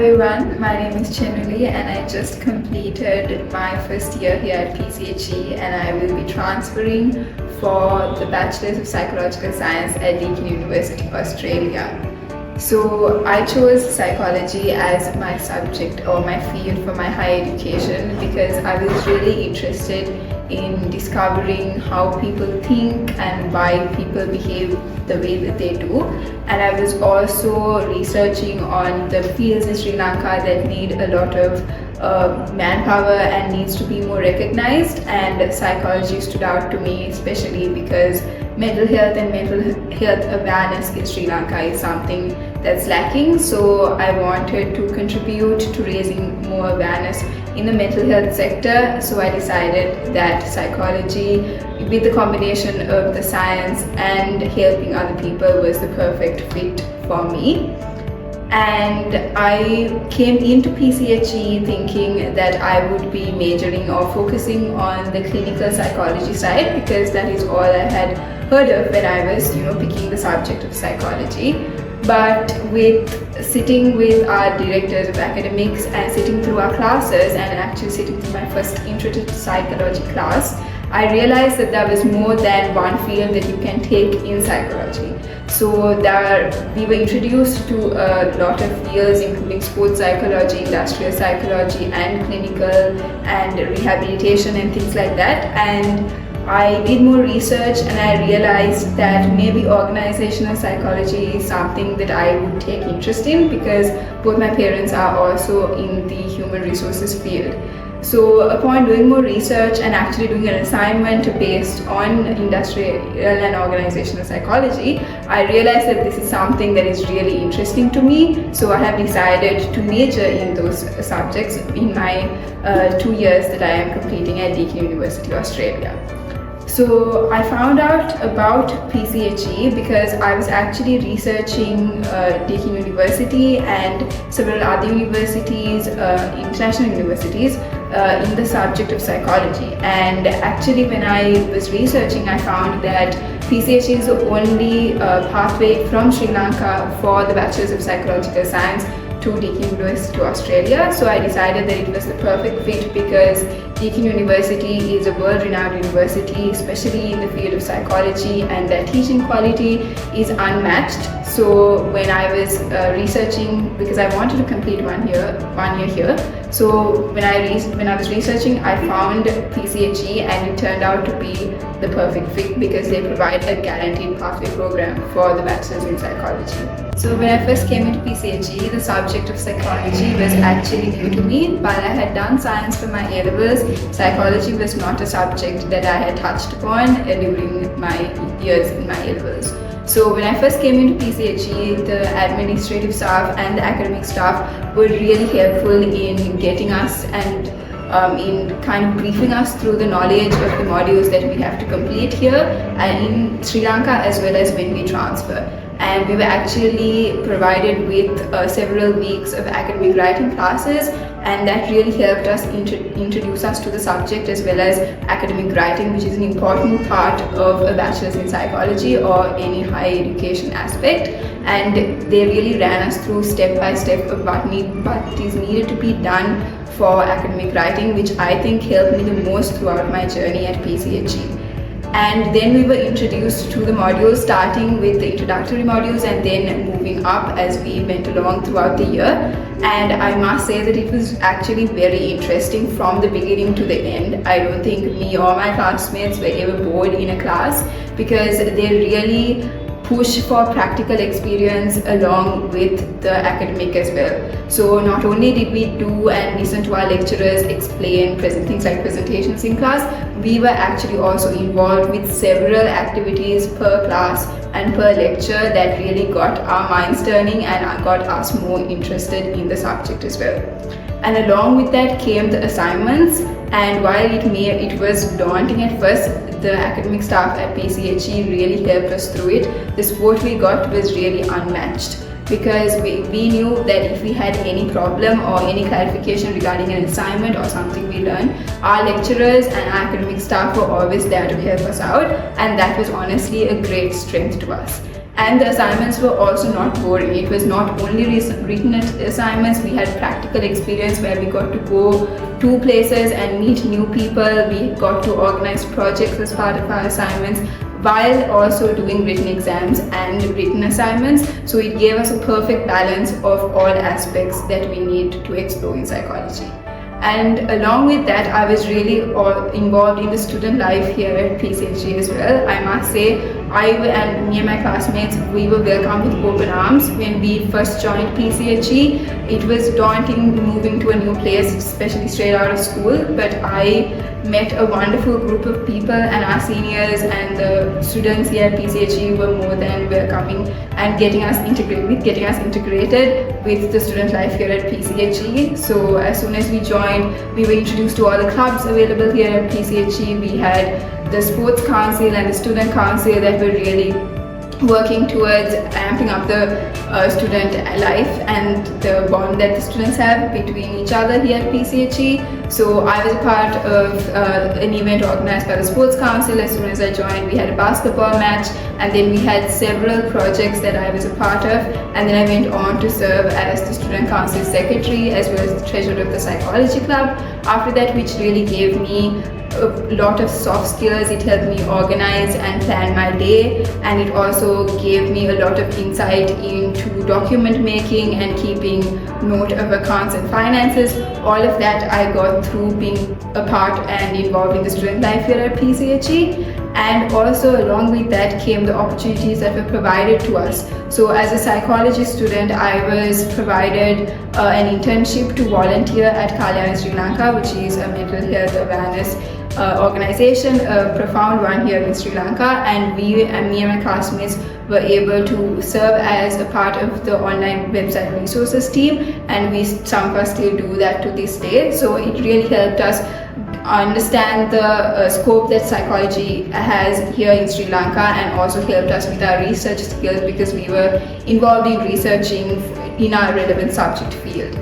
everyone, my name is Chenuli and I just completed my first year here at PCHE and I will be transferring for the Bachelor's of Psychological Science at Deakin University, Australia. So I chose psychology as my subject or my field for my higher education because I was really interested in discovering how people think and why people behave the way that they do. And I was also researching on the fields in Sri Lanka that need a lot of manpower and needs to be more recognized, and psychology stood out to me especially because mental health and mental health awareness in Sri Lanka is something that's lacking. So I wanted to contribute to raising more awareness in the mental health sector. So I decided that psychology, with the combination of the science and helping other people, was the perfect fit for me. And I came into PCHE thinking that I would be majoring or focusing on the clinical psychology side because that is all I had heard of when I was, picking the subject of psychology. But with sitting with our directors of academics and sitting through our classes and actually sitting through my first intro to psychology class, I realized that there was more than one field that you can take in psychology. So we were introduced to a lot of fields including sports psychology, industrial psychology and clinical and rehabilitation and things like that. And I did more research and I realized that maybe organizational psychology is something that I would take interest in because both my parents are also in the human resources field. So upon doing more research and actually doing an assignment based on industrial and organizational psychology, I realized that this is something that is really interesting to me. So I have decided to major in those subjects in my 2 years that I am completing at Deakin University, Australia. So I found out about PCHE because I was actually researching Deakin University and several other universities, international universities, in the subject of psychology. And actually when I was researching, I found that PCHE is the only pathway from Sri Lanka for the Bachelor's of Psychological Science to Deakin University, Australia. So I decided that it was the perfect fit because Deakin University is a world-renowned university, especially in the field of psychology, and their teaching quality is unmatched. So when I was researching, because I wanted to complete 1 year here, so when I was researching, I found PCHE and it turned out to be the perfect fit because they provide a guaranteed pathway program for the Bachelor's in Psychology. So when I first came into PCHE, the subject of psychology was actually new to me. While I had done science for my A-levels, psychology was not a subject that I had touched upon during my years in my A-levels. So when I first came into PCHE, the administrative staff and the academic staff were really helpful in getting us and in kind of briefing us through the knowledge of the modules that we have to complete here and in Sri Lanka as well as when we transfer. And we were actually provided with several weeks of academic writing classes, and that really helped us introduce us to the subject as well as academic writing, which is an important part of a bachelor's in psychology or any higher education aspect. And they really ran us through step by step of what is needed to be done for academic writing, which I think helped me the most throughout my journey at PCHE. And then we were introduced to the modules, starting with the introductory modules and then moving up as we went along throughout the year. And I must say that it was actually very interesting from the beginning to the end. I don't think me or my classmates were ever bored in a class because they really push for practical experience along with the academic as well. So not only did we do and listen to our lecturers explain things like presentations in class, we were actually also involved with several activities per class and per lecture that really got our minds turning and got us more interested in the subject as well. And along with that came the assignments, and while it was daunting at first, the academic staff at PCHE really helped us through it. The support we got was really unmatched because we knew that if we had any problem or any clarification regarding an assignment or something we learned, our lecturers and our academic staff were always there to help us out, and that was honestly a great strength to us. And the assignments were also not boring. It was not only written assignments, we had practical experience where we got to go to places and meet new people. We got to organize projects as part of our assignments, while also doing written exams and written assignments. So it gave us a perfect balance of all aspects that we need to explore in psychology. And along with that, I was really involved in the student life here at PCHE as well. I must say, me and my classmates, we were welcomed with open arms when we first joined PCHE. It was daunting moving to a new place, especially straight out of school, but I met a wonderful group of people, and our seniors and the students here at PCHE were more than welcoming and getting us integrated with the student life here at PCHE. So as soon as we joined, we were introduced to all the clubs available here at PCHE. We had the sports council and the student council that were really working towards amping up the student life and the bond that the students have between each other here at PCHE. So I was a part of an event organized by the sports council. As soon as I joined, we had a basketball match, and then we had several projects that I was a part of, and then I went on to serve as the student council secretary as well as the treasurer of the psychology club. After that, which really gave me a lot of soft skills. It helped me organize and plan my day, and it also gave me a lot of insight into document making and keeping note of accounts and finances. All of that I got through being a part and involved in the student life here at PCHE. And also along with that came the opportunities that were provided to us. So as a psychology student, I was provided an internship to volunteer at Kalyana Sri Lanka, which is a mental health awareness organization, a profound one here in Sri Lanka, and me and my classmates were able to serve as a part of the online website resources team, and some of us still do that to this day. So it really helped us understand the scope that psychology has here in Sri Lanka, and also helped us with our research skills because we were involved in researching in our relevant subject field.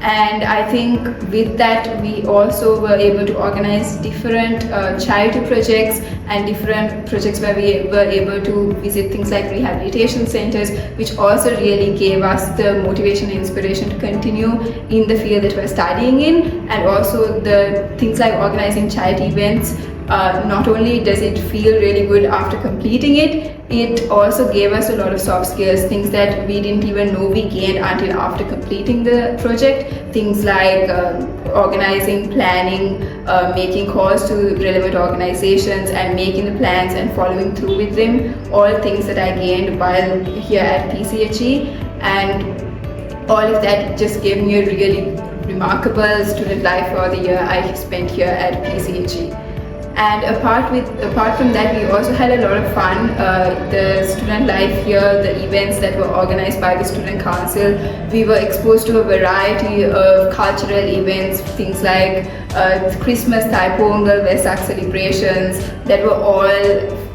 And I think with that, we also were able to organize different charity projects and different projects where we were able to visit things like rehabilitation centers, which also really gave us the motivation and inspiration to continue in the field that we're studying in. And also the things like organizing charity events, not only does it feel really good after completing it, it also gave us a lot of soft skills, things that we didn't even know we gained until after completing the project. Things like organizing, planning, making calls to relevant organizations and making the plans and following through with them, all things that I gained while here at PCHE. And all of that just gave me a really remarkable student life for the year I spent here at PCHE. And apart from that, we also had a lot of fun. The student life here, the events that were organized by the student council, we were exposed to a variety of cultural events, things like Christmas, Thai Pongal, Vesak celebrations, that were all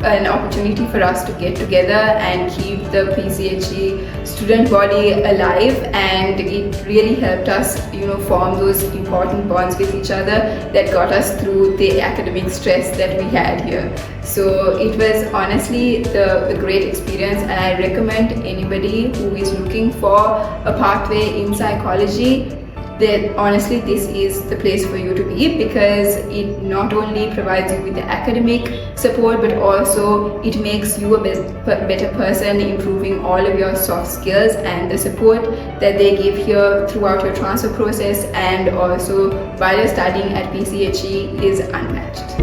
an opportunity for us to get together and keep the PCHE student body alive, and it really helped us, form those important bonds with each other that got us through the academic stress that we had here. So it was honestly a great experience, and I recommend anybody who is looking for a pathway in psychology that honestly this is the place for you to be, because it not only provides you with the academic support, but also it makes you a better person, improving all of your soft skills, and the support that they give here throughout your transfer process and also while you're studying at PCHE is unmatched.